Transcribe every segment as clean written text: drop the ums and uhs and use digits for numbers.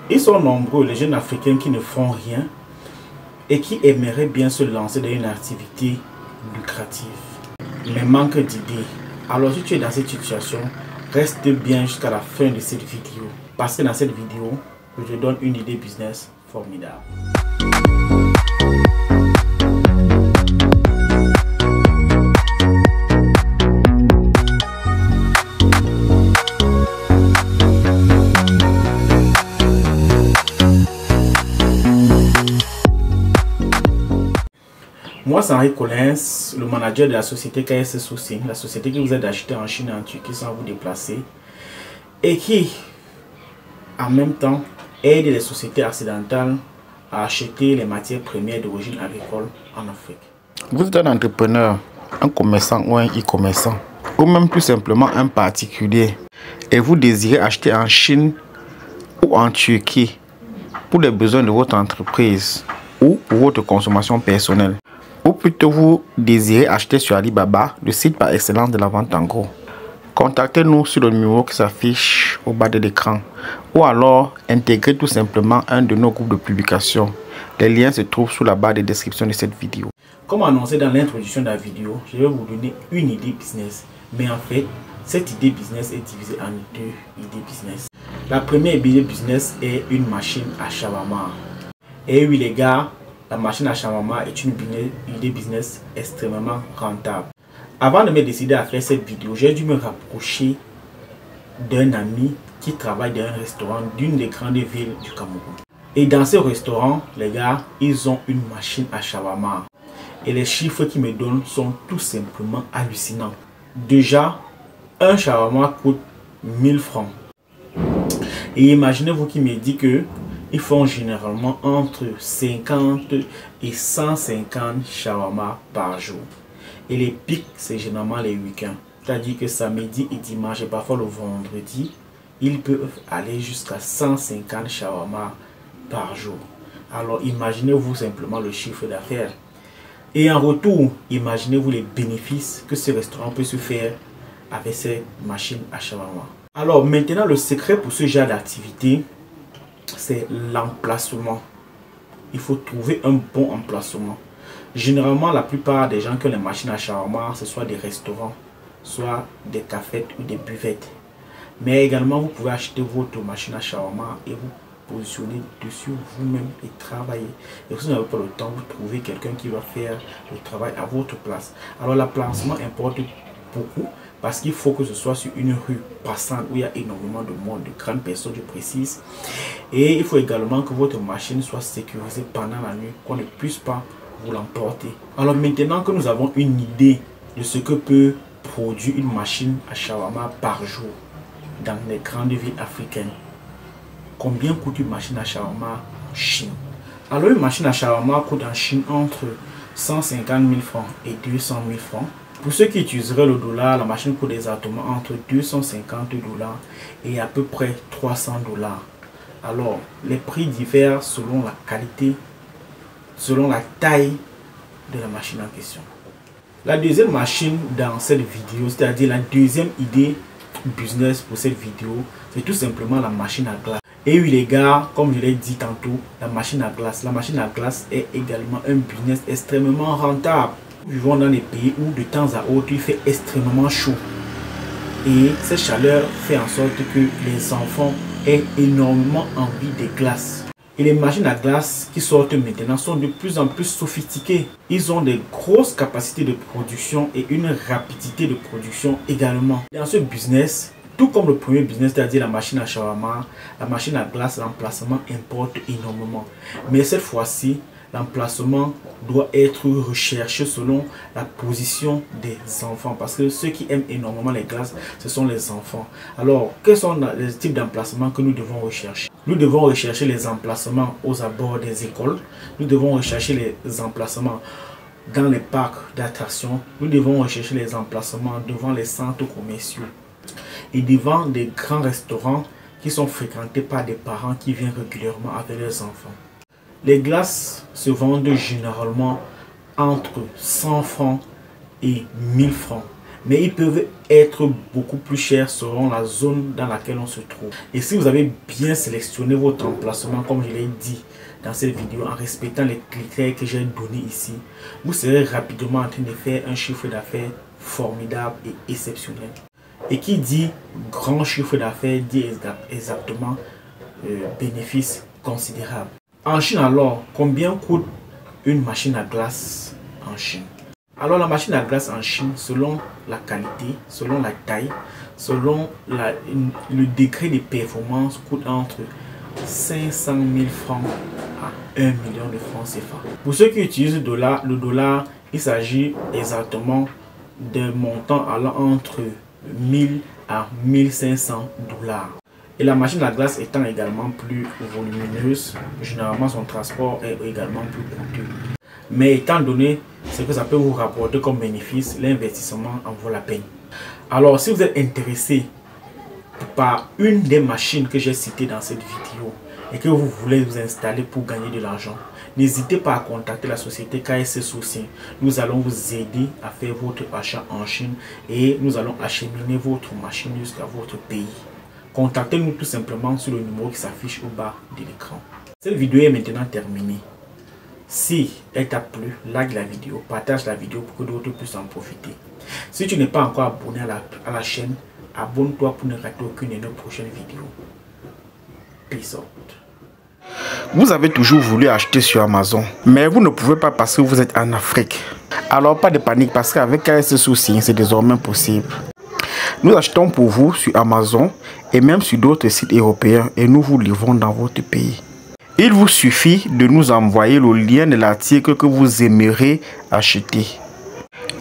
Ils sont nombreux, les jeunes Africains qui ne font rien et qui aimeraient bien se lancer dans une activité lucrative, mais manquent d'idées. Alors si tu es dans cette situation, reste bien jusqu'à la fin de cette vidéo, parce que dans cette vidéo, je te donne une idée business formidable. Moi, c'est Henri Collins, le manager de la société KS Sourcing, la société qui vous aide à acheter en Chine et en Turquie sans vous déplacer et qui, en même temps, aide les sociétés occidentales à acheter les matières premières d'origine agricole en Afrique. Vous êtes un entrepreneur, un commerçant ou un e-commerçant, ou même tout simplement un particulier, et vous désirez acheter en Chine ou en Turquie pour les besoins de votre entreprise ou pour votre consommation personnelle. Ou plutôt vous désirez acheter sur Alibaba, le site par excellence de la vente en gros. Contactez-nous sur le numéro qui s'affiche au bas de l'écran ou alors intégrez tout simplement un de nos groupes de publication. Les liens se trouvent sous la barre de description de cette vidéo. Comme annoncé dans l'introduction de la vidéo, je vais vous donner une idée business. Mais en fait, cette idée business est divisée en deux idées business. La première idée business est une machine à shawarma. Et oui les gars, la machine à shawarma est une idée business extrêmement rentable. Avant de me décider à faire cette vidéo, j'ai dû me rapprocher d'un ami qui travaille dans un restaurant d'une des grandes villes du Cameroun. Et dans ce restaurant, les gars, ils ont une machine à shawarma. Et les chiffres qu'ils me donnent sont tout simplement hallucinants. Déjà, un shawarma coûte 1000 francs. Et imaginez-vous qu'il me dit que ils font généralement entre 50 et 150 shawarma par jour. Et les pics, c'est généralement les week-ends. C'est-à-dire que samedi et dimanche et parfois le vendredi, ils peuvent aller jusqu'à 150 shawarma par jour. Alors imaginez-vous simplement le chiffre d'affaires. Et en retour, imaginez-vous les bénéfices que ce restaurant peut se faire avec ces machines à shawarma. Alors maintenant, le secret pour ce genre d'activité, c'est l'emplacement. Il faut trouver un bon emplacement. Généralement, la plupart des gens qui ont les machines à shawarma, ce soit des restaurants, soit des cafés ou des buvettes. Mais également, vous pouvez acheter votre machine à shawarma et vous positionner dessus vous-même et travailler. Et si vous n'avez pas le temps, vous trouvez quelqu'un qui va faire le travail à votre place. Alors, l'emplacement importe beaucoup parce qu'il faut que ce soit sur une rue passante où il y a énormément de monde, de grandes personnes, je précise. Et il faut également que votre machine soit sécurisée pendant la nuit, qu'on ne puisse pas vous l'emporter. Alors maintenant que nous avons une idée de ce que peut produire une machine à shawarma par jour dans les grandes villes africaines, combien coûte une machine à shawarma en Chine? Alors une machine à shawarma coûte en Chine entre 150 000 francs et 200 000 francs. Pour ceux qui utiliseraient le dollar, la machine coûte exactement entre 250 dollars et à peu près 300 dollars. Alors les prix diffèrent selon la qualité, selon la taille de la machine en question. La deuxième machine dans cette vidéo, c'est-à-dire la deuxième idée business pour cette vidéo, c'est tout simplement la machine à glace. Et oui les gars, comme je l'ai dit tantôt, la machine à glace est également un business extrêmement rentable. Nous vivons dans des pays où de temps à autre il fait extrêmement chaud. Et cette chaleur fait en sorte que les enfants aient énormément envie de glace. Et les machines à glace qui sortent maintenant sont de plus en plus sophistiquées. Ils ont des grosses capacités de production et une rapidité de production également. Dans ce business, tout comme le premier business, c'est-à-dire la machine à shawarma, la machine à glace, l'emplacement importe énormément. Mais cette fois-ci, l'emplacement doit être recherché selon la position des enfants. Parce que ceux qui aiment énormément les glaces, ce sont les enfants. Alors, quels sont les types d'emplacements que nous devons rechercher? Nous devons rechercher les emplacements aux abords des écoles. Nous devons rechercher les emplacements dans les parcs d'attractions. Nous devons rechercher les emplacements devant les centres commerciaux et devant des grands restaurants qui sont fréquentés par des parents qui viennent régulièrement avec leurs enfants. Les glaces se vendent généralement entre 100 francs et 1000 francs. mais ils peuvent être beaucoup plus chers selon la zone dans laquelle on se trouve. Et si vous avez bien sélectionné votre emplacement, comme je l'ai dit dans cette vidéo, en respectant les critères que j'ai donnés ici, vous serez rapidement en train de faire un chiffre d'affaires formidable et exceptionnel. Et qui dit grand chiffre d'affaires dit exactement bénéfice considérable. En Chine alors, combien coûte une machine à glace en Chine? Alors la machine à glace en Chine, selon la qualité, selon la taille, selon le degré de performance, coûte entre 500 000 francs à 1 million de francs CFA. Pour ceux qui utilisent le dollar, il s'agit exactement d'un montant allant entre 1000 à 1500 dollars. Et la machine à glace étant également plus volumineuse, généralement son transport est également plus coûteux. Mais étant donné ce que ça peut vous rapporter comme bénéfice, l'investissement en vaut la peine. Alors si vous êtes intéressé par une des machines que j'ai citées dans cette vidéo et que vous voulez vous installer pour gagner de l'argent, n'hésitez pas à contacter la société KSC Sourcing. Nous allons vous aider à faire votre achat en Chine et nous allons acheminer votre machine jusqu'à votre pays. Contactez-nous tout simplement sur le numéro qui s'affiche au bas de l'écran. Cette vidéo est maintenant terminée. Si elle t'a plu, like la vidéo, partage la vidéo pour que d'autres puissent en profiter. Si tu n'es pas encore abonné à la chaîne, abonne-toi pour ne rater aucune de nos prochaines vidéos. Peace out. Vous avez toujours voulu acheter sur Amazon, mais vous ne pouvez pas parce que vous êtes en Afrique. Alors pas de panique parce qu'avec KSC Sourcing, c'est désormais possible. Nous achetons pour vous sur Amazon et même sur d'autres sites européens et nous vous livrons dans votre pays. Il vous suffit de nous envoyer le lien de l'article que vous aimeriez acheter.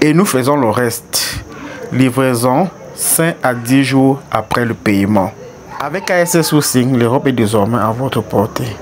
Et nous faisons le reste. Livraison 5 à 10 jours après le paiement. Avec KSC Sourcing, l'Europe est désormais à votre portée.